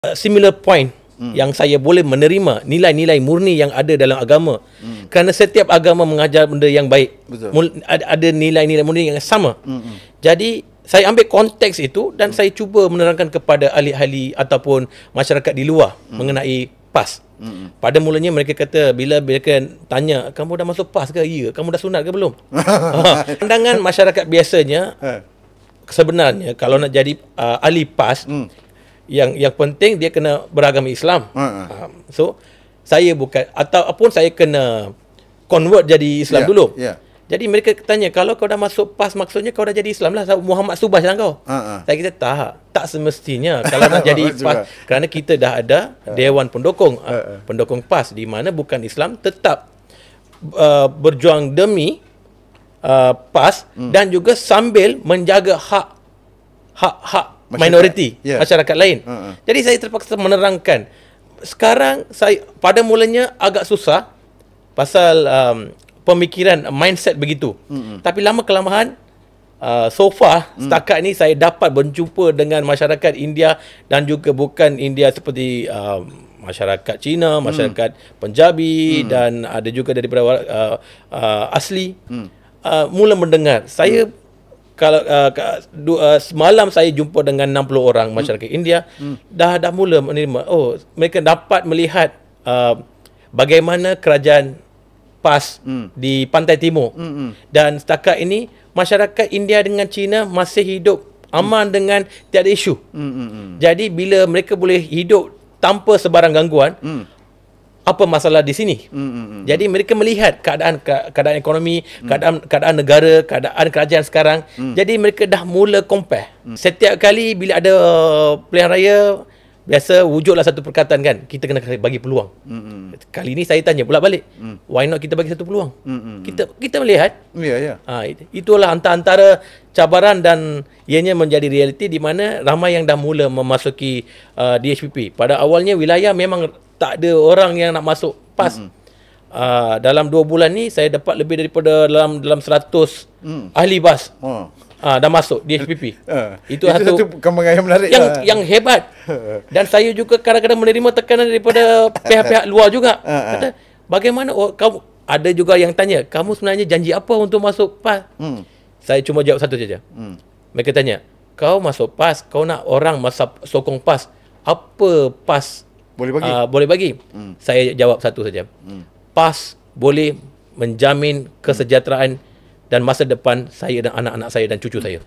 Similar point yang saya boleh menerima nilai-nilai murni yang ada dalam agama, kerana setiap agama mengajar benda yang baik. Ada nilai-nilai murni yang sama. Jadi saya ambil konteks itu dan saya cuba menerangkan kepada ahli-ahli ataupun masyarakat di luar mengenai PAS. Pada mulanya mereka kata, bila mereka tanya, kamu dah masuk PAS ke? Ya. Kamu dah sunat ke belum? Pandangan masyarakat biasanya sebenarnya kalau nak jadi ahli PAS, yang penting dia kena beragama Islam. So saya bukan, ataupun saya kena convert jadi Islam dulu. Jadi mereka tanya, kalau kau dah masuk PAS, maksudnya kau dah jadi Islam lah, Muhammad Subas lah kau. Saya kata tak semestinya kalau nak jadi PAS, kerana kita dah ada Dewan Pendukung pendukung PAS, di mana bukan Islam tetap berjuang demi PAS dan juga sambil menjaga hak minoriti masyarakat lain. Jadi saya terpaksa menerangkan. Sekarang saya pada mulanya agak susah pasal pemikiran mindset begitu. Tapi lama kelamaan so far setakat ni saya dapat berjumpa dengan masyarakat India dan juga bukan India, seperti masyarakat Cina, masyarakat Punjabi dan ada juga daripada asli mula mendengar. Saya kalau semalam saya jumpa dengan 60 orang masyarakat India, dah mula menerima. Mereka dapat melihat bagaimana kerajaan PAS di Pantai Timur. Dan setakat ini masyarakat India dengan China masih hidup aman dengan tiada isu. Jadi bila mereka boleh hidup tanpa sebarang gangguan, apa masalah di sini? Jadi mereka melihat keadaan ekonomi, keadaan negara, keadaan kerajaan sekarang. Jadi mereka dah mula compare. Setiap kali bila ada pilihan raya, biasa wujudlah satu perkataan kan, kita kena bagi peluang. Kali ni saya tanya pula balik, why not kita bagi satu peluang? Kita melihat. Itulah antara cabaran dan ianya menjadi realiti di mana ramai yang dah mula memasuki DHPP. Pada awalnya wilayah memang tak ada orang yang nak masuk PAS. Dalam 2 bulan ni saya dapat lebih daripada dalam 100 ahli PAS dah masuk DHPP. Itu satu kembangan yang menarik yang hebat. Dan saya juga kadang-kadang menerima tekanan daripada pihak-pihak luar juga. Kata, bagaimana kamu, ada juga yang tanya, kamu sebenarnya janji apa untuk masuk PAS? Saya cuma jawab satu saja. Mereka tanya, kau masuk PAS, kau nak orang sokong PAS, apa PAS boleh bagi? Saya jawab satu saja. PAS boleh menjamin kesejahteraan dan masa depan saya dan anak-anak saya dan cucu saya.